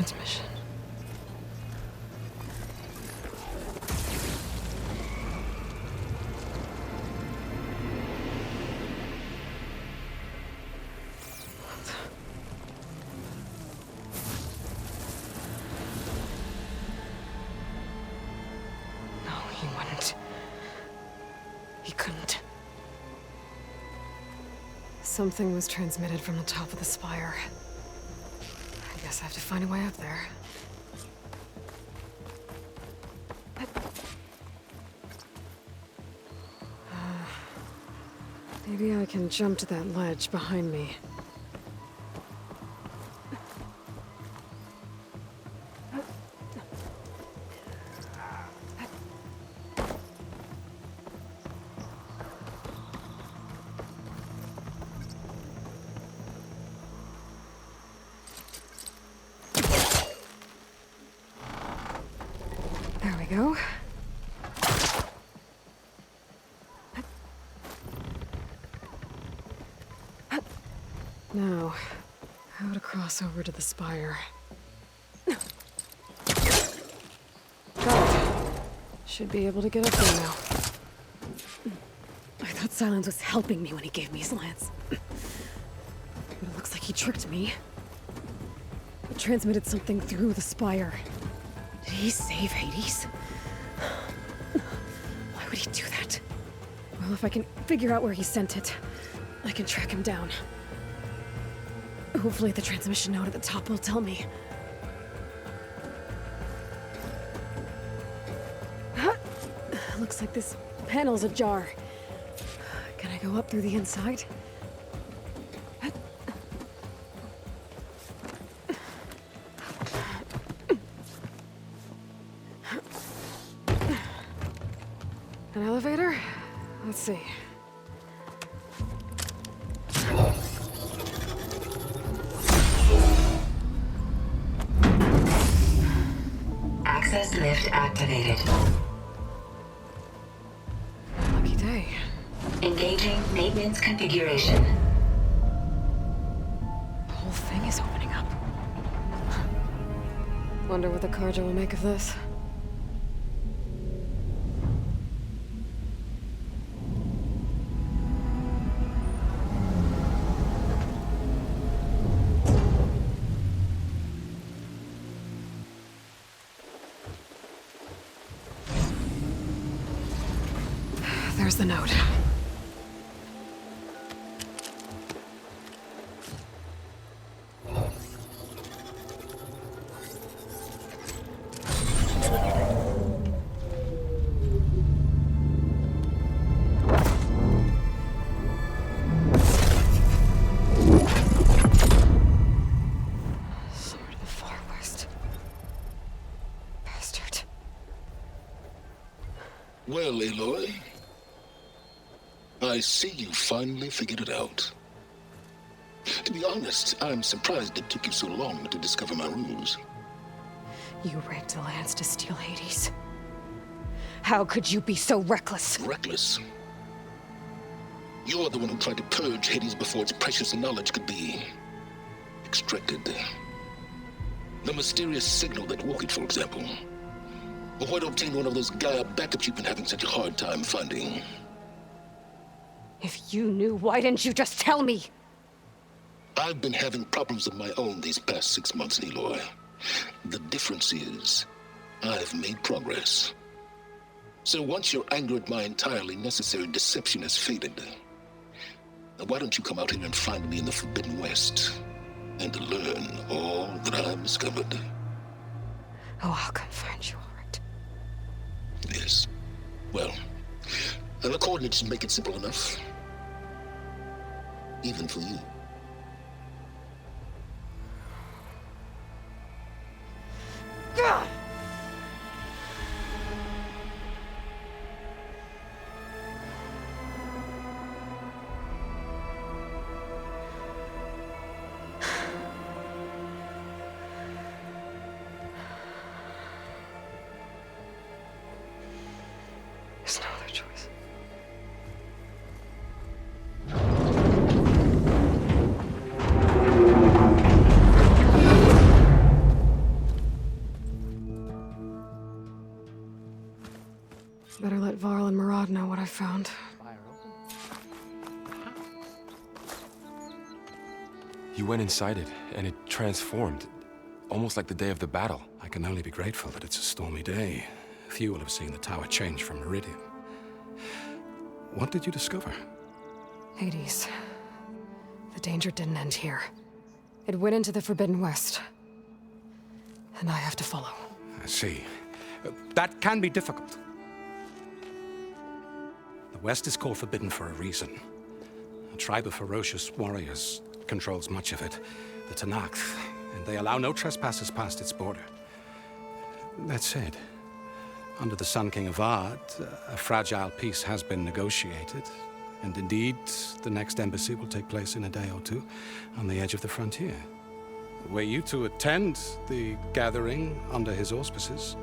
transmission. No, he wouldn't. He couldn't. Something was transmitted from the top of the spire. I guess I have to find a way up there. Maybe I can jump to that ledge behind me. There we go. Now, how to cross over to the spire. Got it. Should be able to get up there now. I thought Silence was helping me when he gave me his lance. But it looks like he tricked me. He transmitted something through the spire. Did he save Hades? Why would he do that? Well, if I can figure out where he sent it, I can track him down. Hopefully the transmission node at the top will tell me. Looks like this panel's ajar. Can I go up through the inside? An elevator? Let's see. Access lift activated. Lucky day. Engaging maintenance configuration. The whole thing is opening up. Wonder what the Carja will make of this. There's the note. Sword of the Far West. Bastard. Well, Aloy, I see you finally figured it out. To be honest, I'm surprised it took you so long to discover my ruse. You raped the lands to steal Hades. How could you be so reckless? Reckless? You're the one who tried to purge Hades before its precious knowledge could be extracted. The mysterious signal that woke it, for example. Or why to obtain one of those Gaia backups you've been having such a hard time finding. If you knew, why didn't you just tell me? I've been having problems of my own these past 6 months, Aloy. The difference is, I've made progress. So once your anger at my entirely necessary deception has faded, why don't you come out here and find me in the Forbidden West and learn all that I've discovered? Oh, I'll come find you, all right. Yes. Well, the coordinates make it simple enough. Even for you. Gah! There's no other choice. Better let Varl and Murad know what I found. You went inside it, and it transformed. Almost like the day of the battle. I can only be grateful that it's a stormy day. Few will have seen the tower change from Meridian. What did you discover? Hades. The danger didn't end here. It went into the Forbidden West. And I have to follow. I see. That can be difficult. The West is called Forbidden for a reason. A tribe of ferocious warriors controls much of it, the Tenakth, and they allow no trespassers past its border. That said, under the Sun King Avad, a fragile peace has been negotiated, and indeed, the next embassy will take place in a day or two on the edge of the frontier. Were you to attend the gathering under his auspices,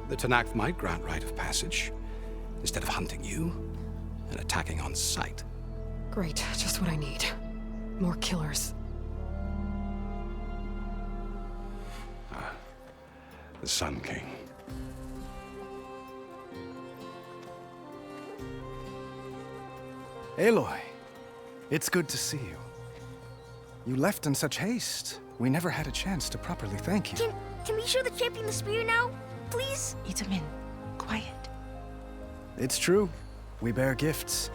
the Tenakth might grant right of passage, instead of hunting you and attacking on sight. Great, just what I need. More killers. The Sun King. Aloy, it's good to see you. You left in such haste. We never had a chance to properly thank you. Can we show the champion the spear now? Please? Itamin, quiet. It's true. We bear gifts.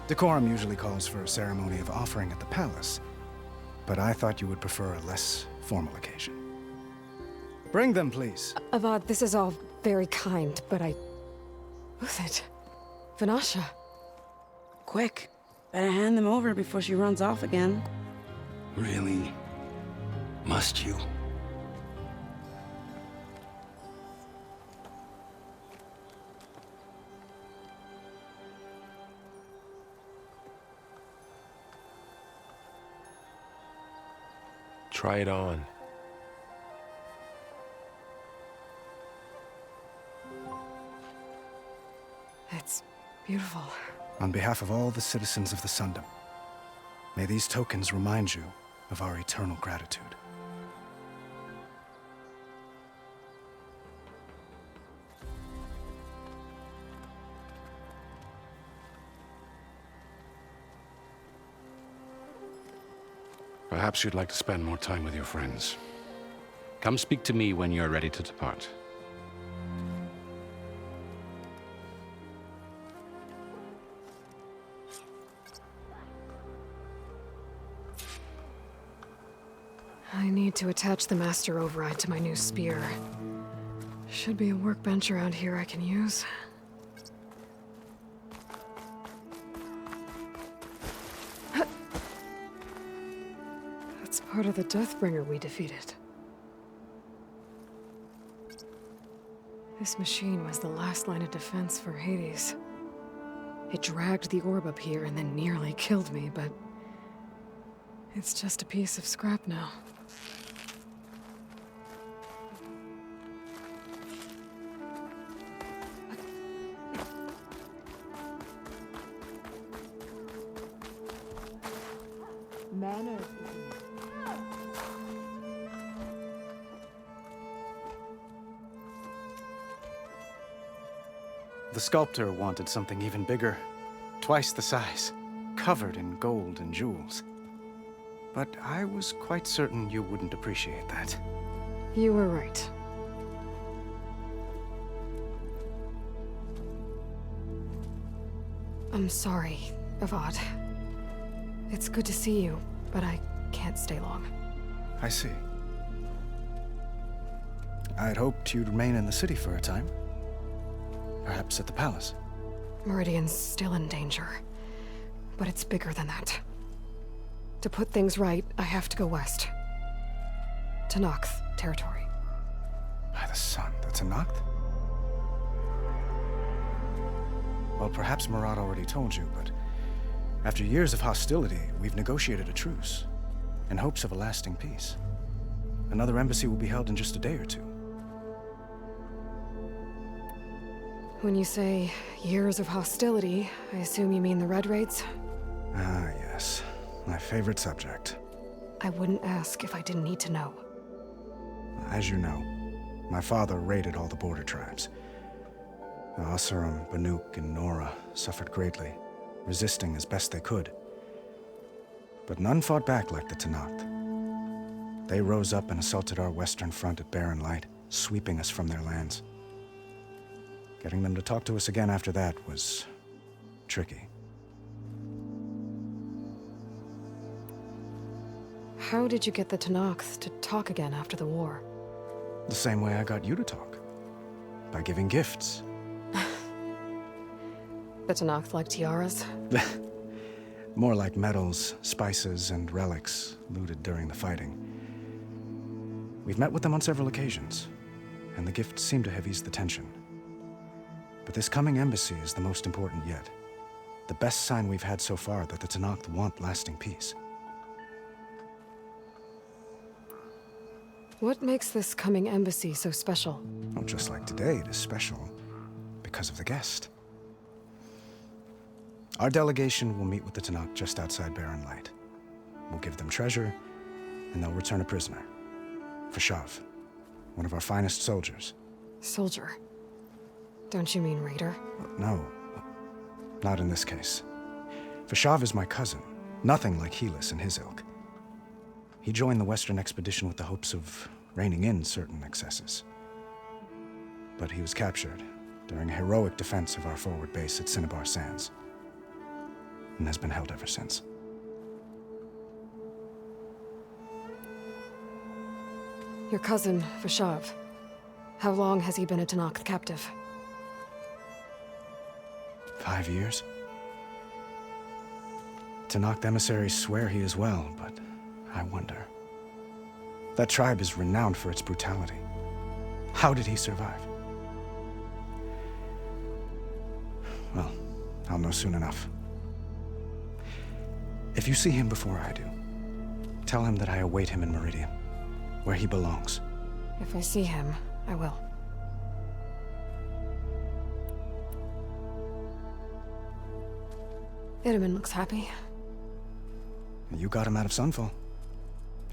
Decorum usually calls for a ceremony of offering at the palace, but I thought you would prefer a less formal occasion. Bring them, please. Avad, this is all very kind, but Who's it? Vanasha. Quick, better hand them over before she runs off again. Really? Must you? Try it on. It's beautiful. On behalf of all the citizens of the Sundom, may these tokens remind you of our eternal gratitude. Perhaps you'd like to spend more time with your friends. Come speak to me when you're ready to depart. I need to attach the Master Override to my new spear. Should be a workbench around here I can use. That's part of the Deathbringer we defeated. This machine was the last line of defense for Hades. It dragged the orb up here and then nearly killed me, but it's just a piece of scrap now. The sculptor wanted something even bigger, twice the size, covered in gold and jewels. But I was quite certain you wouldn't appreciate that. You were right. I'm sorry, Avad. It's good to see you, but I can't stay long. I see. I'd hoped you'd remain in the city for a time. Perhaps at the palace. Meridian's still in danger, but it's bigger than that. To put things right, I have to go west. To Tenakth territory. By the sun, that's a Tenakth? Well, perhaps Murad already told you, but after years of hostility, we've negotiated a truce, in hopes of a lasting peace. Another embassy will be held in just a day or two. When you say years of hostility, I assume you mean the Red Raids? Ah, yes. My favorite subject. I wouldn't ask if I didn't need to know. As you know, my father raided all the border tribes. Asurum, Banuk, and Nora suffered greatly, resisting as best they could. But none fought back like the Tenakth. They rose up and assaulted our western front at Barren Light, sweeping us from their lands. Getting them to talk to us again after that was tricky. How did you get the Tenakth to talk again after the war? The same way I got you to talk. By giving gifts. The Tenakth like tiaras? More like medals, spices, and relics looted during the fighting. We've met with them on several occasions, and the gifts seem to have eased the tension. But this coming embassy is the most important yet. The best sign we've had so far that the Tenakth want lasting peace. What makes this coming embassy so special? Well, just like today, it is special because of the guest. Our delegation will meet with the Tenakth just outside Barren Light. We'll give them treasure, and they'll return a prisoner. Fashav, one of our finest soldiers. Soldier? Don't you mean raider? No, not in this case. Fashav is my cousin, nothing like Helis and his ilk. He joined the Western expedition with the hopes of reining in certain excesses. But he was captured during a heroic defense of our forward base at Cinnabar Sands, and has been held ever since. Your cousin, Fashav. How long has he been a Tenakth captive? 5 years. Tenakth emissaries swear he is well, but I wonder. That tribe is renowned for its brutality. How did he survive? Well, I'll know soon enough. If you see him before I do, tell him that I await him in Meridian, where he belongs. If I see him, I will. Itaman looks happy. You got him out of Sunfall.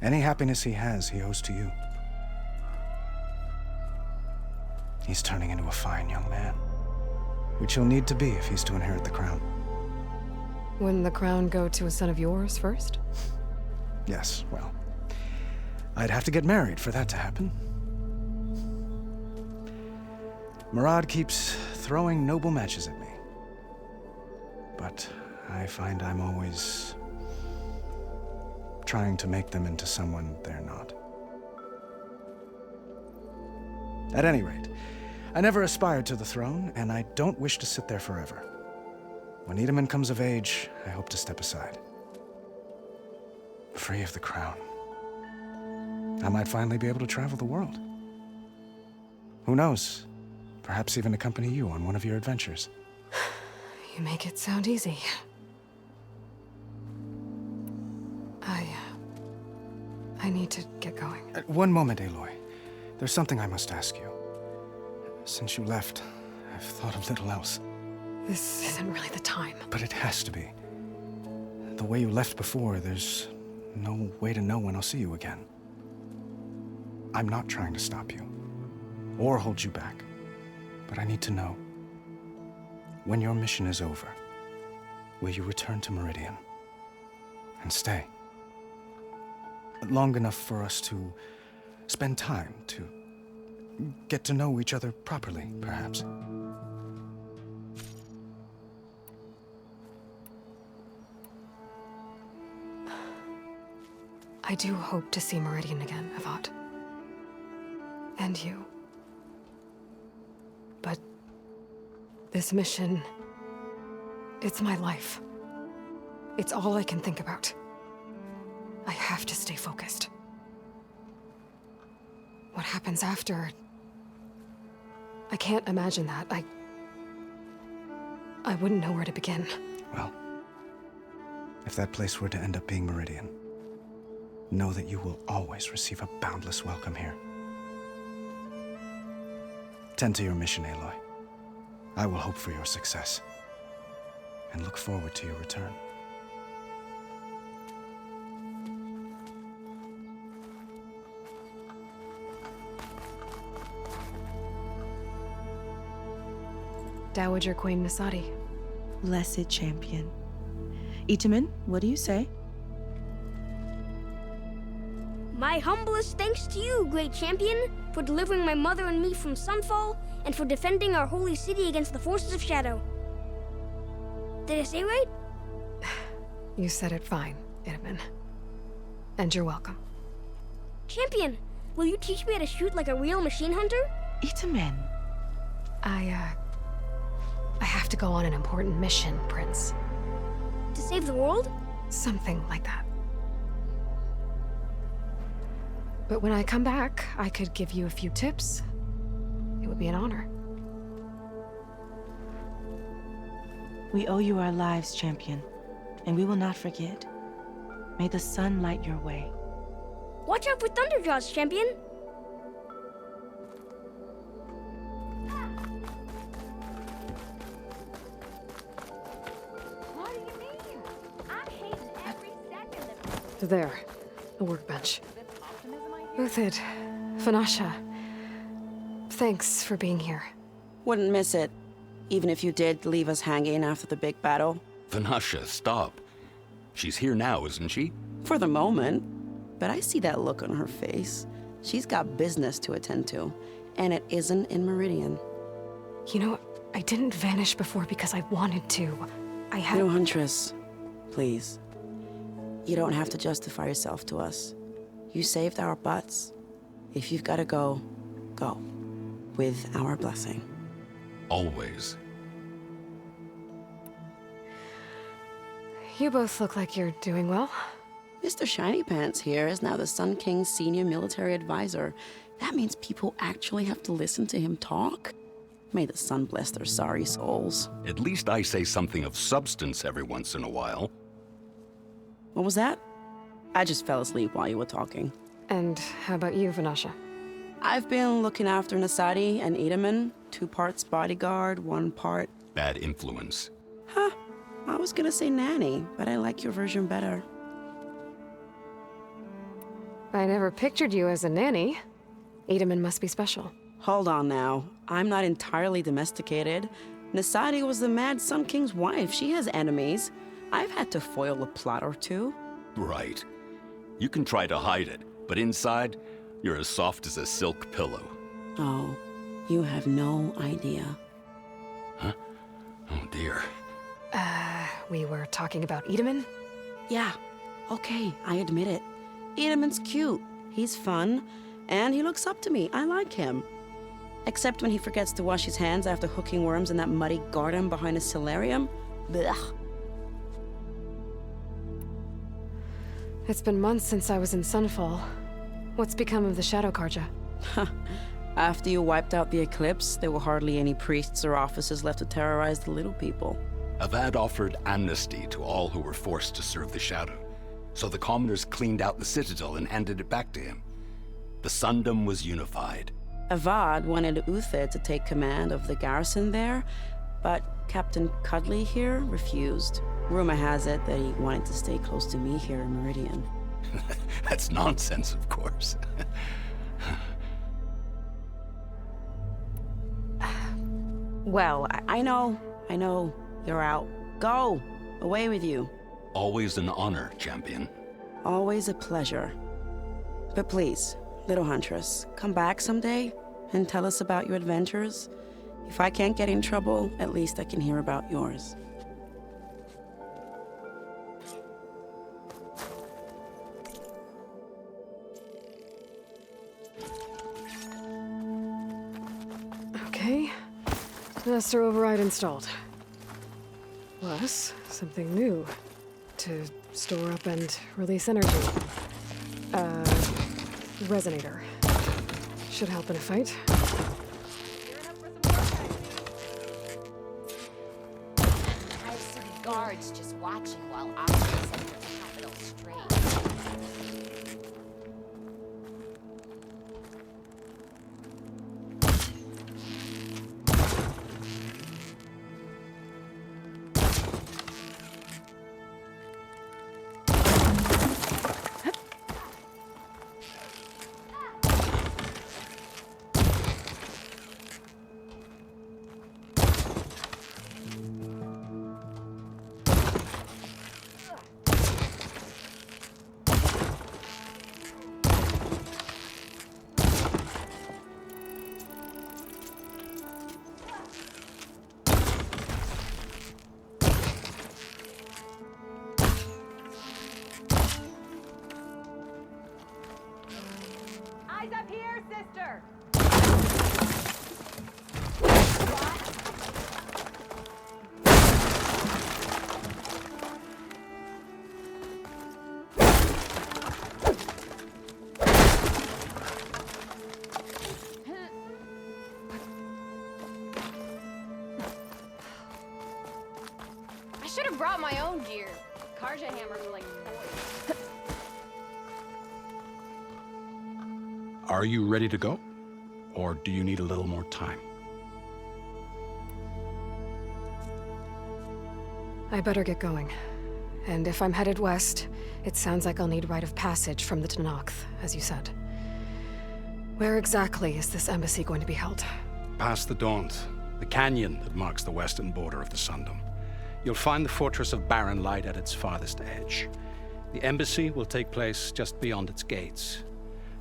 Any happiness he has, he owes to you. He's turning into a fine young man, which he'll need to be if he's to inherit the crown. Wouldn't the crown go to a son of yours first? Yes, well, I'd have to get married for that to happen. Murad keeps throwing noble matches at me. But I find I'm always trying to make them into someone they're not. At any rate, I never aspired to the throne, and I don't wish to sit there forever. When Itaman comes of age, I hope to step aside. Free of the crown. I might finally be able to travel the world. Who knows? Perhaps even accompany you on one of your adventures. You make it sound easy. I need to get going. One moment, Aloy. There's something I must ask you. Since you left, I've thought of little else. This isn't really the time. But it has to be. The way you left before, there's no way to know when I'll see you again. I'm not trying to stop you, or hold you back. But I need to know, when your mission is over, will you return to Meridian and stay? Long enough for us to spend time, to get to know each other properly, perhaps. I do hope to see Meridian again, Avat. And you. But this mission, it's my life. It's all I can think about. I have to stay focused. What happens after? I can't imagine that. I wouldn't know where to begin. Well, if that place were to end up being Meridian, know that you will always receive a boundless welcome here. Tend to your mission, Aloy. I will hope for your success, and look forward to your return. Dowager Queen Nasadi. Blessed champion. Itaman, what do you say? My humblest thanks to you, great champion, for delivering my mother and me from Sunfall, and for defending our holy city against the forces of Shadow. Did I say right? You said it fine, Itaman. And you're welcome. Champion, will you teach me how to shoot like a real machine hunter? Itaman. I have to go on an important mission, Prince. To save the world? Something like that. But when I come back, I could give you a few tips. It would be an honor. We owe you our lives, champion, and we will not forget. May the sun light your way. Watch out for Thunderjaws, champion! What do you mean? I'm hating every second of There, the workbench. Uthid, Vanasha, thanks for being here. Wouldn't miss it, even if you did leave us hanging after the big battle. Vanasha, stop. She's here now, isn't she? For the moment. But I see that look on her face. She's got business to attend to, and it isn't in Meridian. You know, I didn't vanish before because I wanted to. I had... No, Huntress, please. You don't have to justify yourself to us. You saved our butts. If you've got to go, go. With our blessing. Always. You both look like you're doing well. Mr. Shiny Pants here is now the Sun King's senior military advisor. That means people actually have to listen to him talk? May the sun bless their sorry souls. At least I say something of substance every once in a while. What was that? I just fell asleep while you were talking. And how about you, Vanasha? I've been looking after Nasadi and Itaman. 2 parts bodyguard, 1 part... Bad influence. Huh. I was gonna say nanny, but I like your version better. I never pictured you as a nanny. Itaman must be special. Hold on now. I'm not entirely domesticated. Nasadi was the mad Sun King's wife. She has enemies. I've had to foil a plot or 2. Right. You can try to hide it, but inside, you're as soft as a silk pillow. Oh, you have no idea. Huh? Oh dear. We were talking about Itaman? Yeah, okay, I admit it. Itaman's cute. He's fun, and he looks up to me. I like him. Except when he forgets to wash his hands after hooking worms in that muddy garden behind his solarium. Blech. It's been months since I was in Sunfall. What's become of the Shadow Karja? After you wiped out the eclipse, there were hardly any priests or officers left to terrorize the little people. Avad offered amnesty to all who were forced to serve the Shadow. So the commoners cleaned out the citadel and handed it back to him. The Sundom was unified. Avad wanted Uthid to take command of the garrison there, but Captain Cuddly here refused. Rumor has it that he wanted to stay close to me here in Meridian. That's nonsense, of course. Well, I know. You're out. Go! Away with you. Always an honor, champion. Always a pleasure. But please, little Huntress, come back someday and tell us about your adventures. If I can't get in trouble, at least I can hear about yours. Okay. Master override installed. Plus, something new. To store up and release energy. Resonator. Should help in a fight. I have city guards just watching while officers set the capital straight. faster! I should have brought my own gear. Karja hammers are like toys. Are you ready to go? Or do you need a little more time? I better get going. And if I'm headed west, it sounds like I'll need rite of passage from the Tenakth, as you said. Where exactly is this embassy going to be held? Past the Daunt, the canyon that marks the western border of the Sundom. You'll find the fortress of Barren Light at its farthest edge. The embassy will take place just beyond its gates.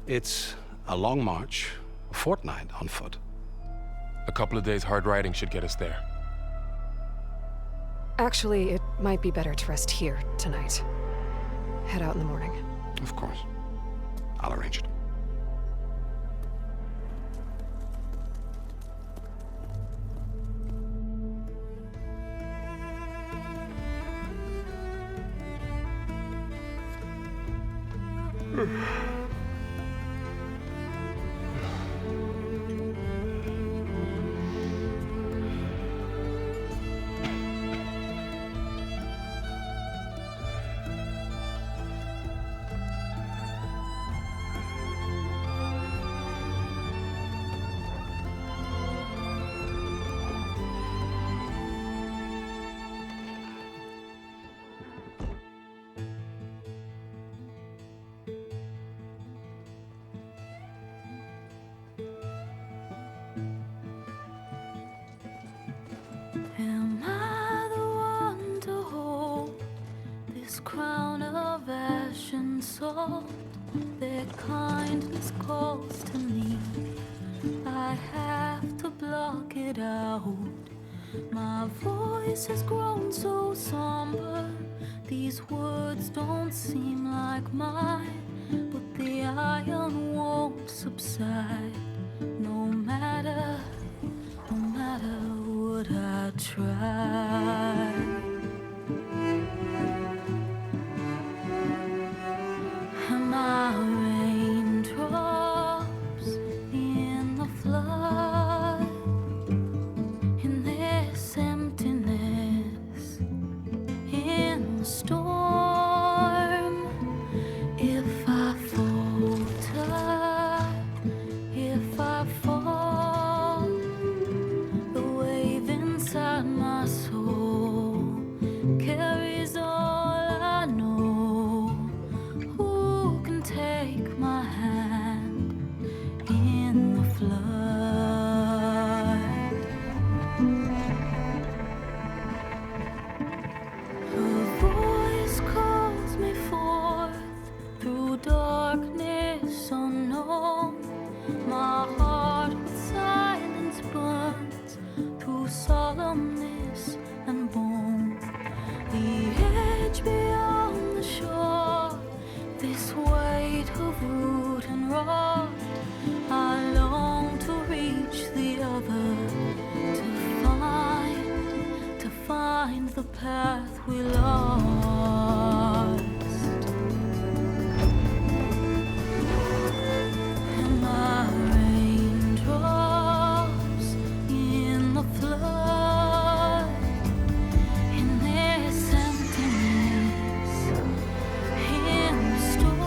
It's a long march, a fortnight on foot. A couple of days hard riding should get us there. Actually, it might be better to rest here tonight. Head out in the morning. Of course. I'll arrange it. Am I the one to hold this crown of ash and salt? Their kindness calls to me. I have to block it out. My voice has grown so somber. These words don't seem like mine, but the iron won't subside. No matter what I try. Am I raindrops in the flood? In this emptiness, in the storm. If I falter, if I fall, the wave inside my soul carries all I know. Who can take my hand in the flood? Her voice calls me forth through darkness unknown. My heart with silence burns through solemnness and bone. The edge beyond the shore, this weight of root and rod. I long to reach the other, to find the path we lost. Am I raindrops in the flood? In this emptiness, in the storm.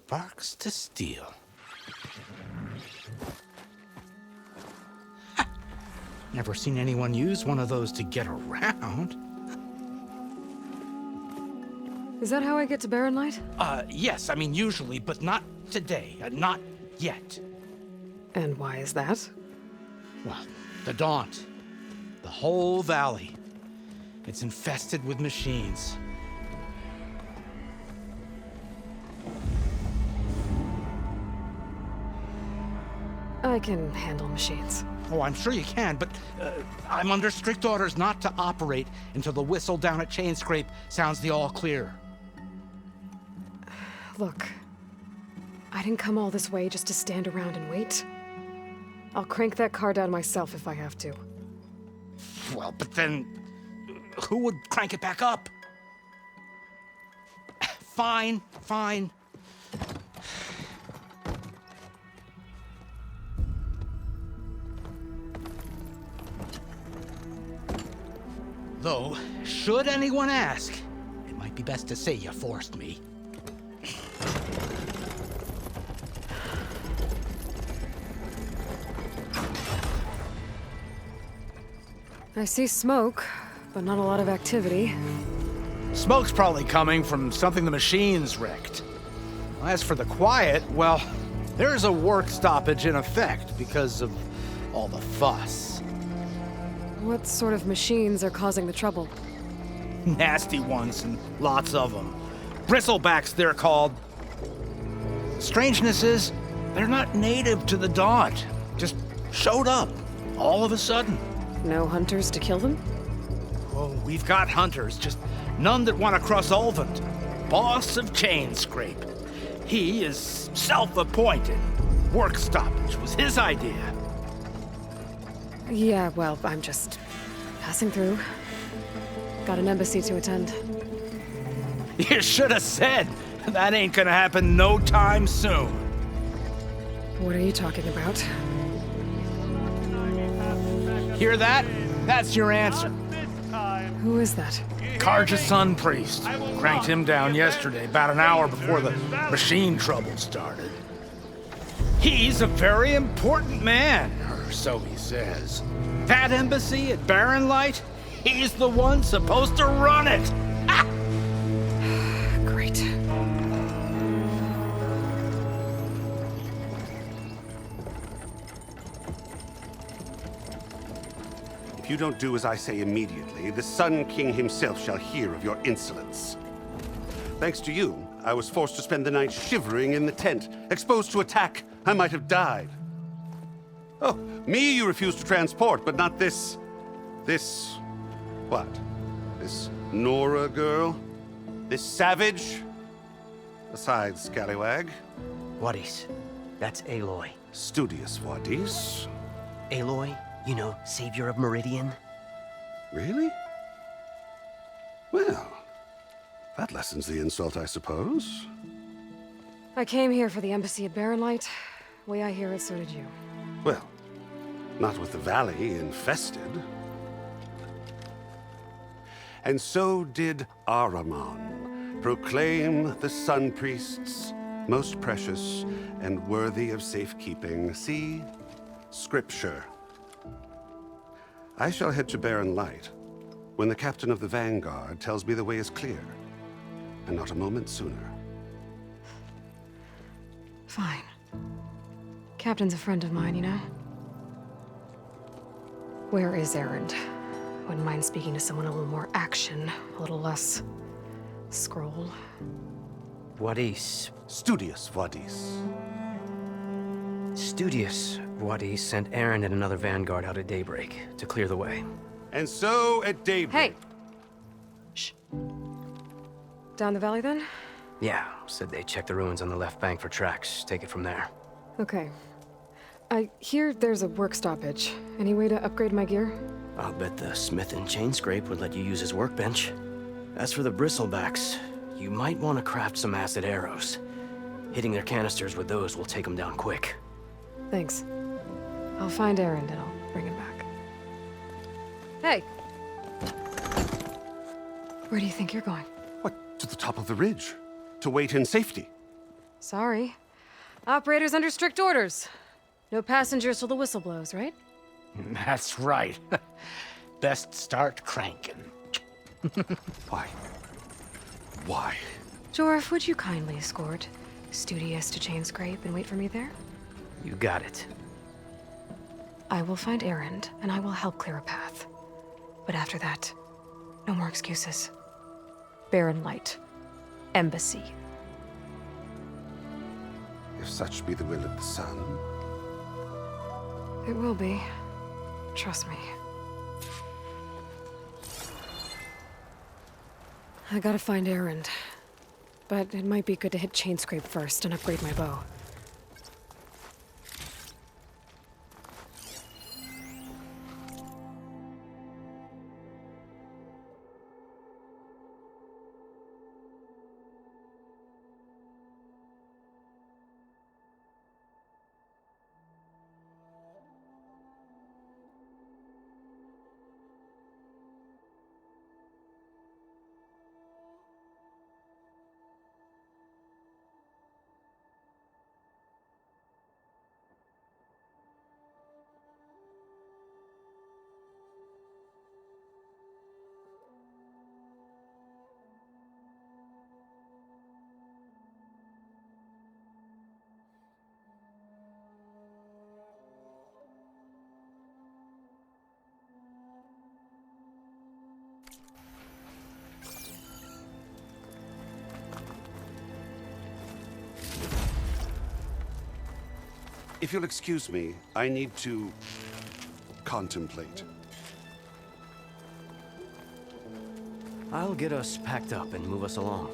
Sparks to steel. Never seen anyone use one of those to get around. Is that how I get to Barren Light? Yes, I mean usually, but not today. Not yet. And why is that? Well, the Daunt. The whole valley. It's infested with machines. I can handle machines. Oh, I'm sure you can, but I'm under strict orders not to operate until the whistle down at Chainscrape sounds the all clear. Look, I didn't come all this way just to stand around and wait. I'll crank that car down myself if I have to. Well, but then who would crank it back up? Fine, fine. Though, should anyone ask, it might be best to say you forced me. I see smoke, but not a lot of activity. Smoke's probably coming from something the machines wrecked. As for the quiet, well, there's a work stoppage in effect because of all the fuss. What sort of machines are causing the trouble? Nasty ones, and lots of them. Bristlebacks, they're called. Strangeness is, they're not native to the Daunt. Just showed up, all of a sudden. No hunters to kill them? Oh, we've got hunters, just none that want to cross Ulvund. Boss of Chainscrape. He is self-appointed. Work stoppage was his idea. Yeah, well, I'm just passing through. Got an embassy to attend. You should have said. That ain't gonna happen no time soon. What are you talking about? Hear that? That's your answer. Who is that? Karja Sun Priest. Cranked him down yesterday, about an hour before the machine trouble started. He's a very important man, or so he says. That embassy at Barren Light, he's the one supposed to run it. Ah! Great. If you don't do as I say immediately, the Sun King himself shall hear of your insolence. Thanks to you, I was forced to spend the night shivering in the tent. Exposed to attack, I might have died. Oh, me you refuse to transport, but not this... what? This Nora girl? This savage? Besides, scallywag. Wadis. That's Aloy. Studious Wadis. Aloy, you know, savior of Meridian. Really? Well, that lessens the insult, I suppose. I came here for the embassy at Barren Light. Way I hear it, so did you. Well, not with the valley infested. And so did Ahriman proclaim the Sun Priests most precious and worthy of safekeeping. See? Scripture. I shall head to Barren Light when the captain of the Vanguard tells me the way is clear, and not a moment sooner. Fine. Captain's a friend of mine, you know? Where is Erend? Wouldn't mind speaking to someone a little more action, a little less scroll. Wadis. Studious Wadis. Studious Wadis sent Aaron and another vanguard out at daybreak to clear the way. And so at daybreak... Hey! Shh. Down the valley, then? Yeah, said they checked the ruins on the left bank for tracks. Take it from there. Okay. I hear there's a work stoppage. Any way to upgrade my gear? I'll bet the smith in Chainscrape would let you use his workbench. As for the bristlebacks, you might want to craft some acid arrows. Hitting their canisters with those will take them down quick. Thanks. I'll find Erend and I'll bring him back. Hey! Where do you think you're going? What, to the top of the ridge? To wait in safety? Sorry. Operator's under strict orders. No passengers till the whistle blows, right? That's right. Best start cranking. Why? Why? Jorf, would you kindly escort Studious to Chainscrape and wait for me there? You got it. I will find Erend, and I will help clear a path. But after that, no more excuses. Barren Light. Embassy. If such be the will of the sun. It will be. Trust me. I gotta find Erend. But it might be good to hit Chainscrape first and upgrade my bow. If you'll excuse me, I need to contemplate. I'll get us packed up and move us along.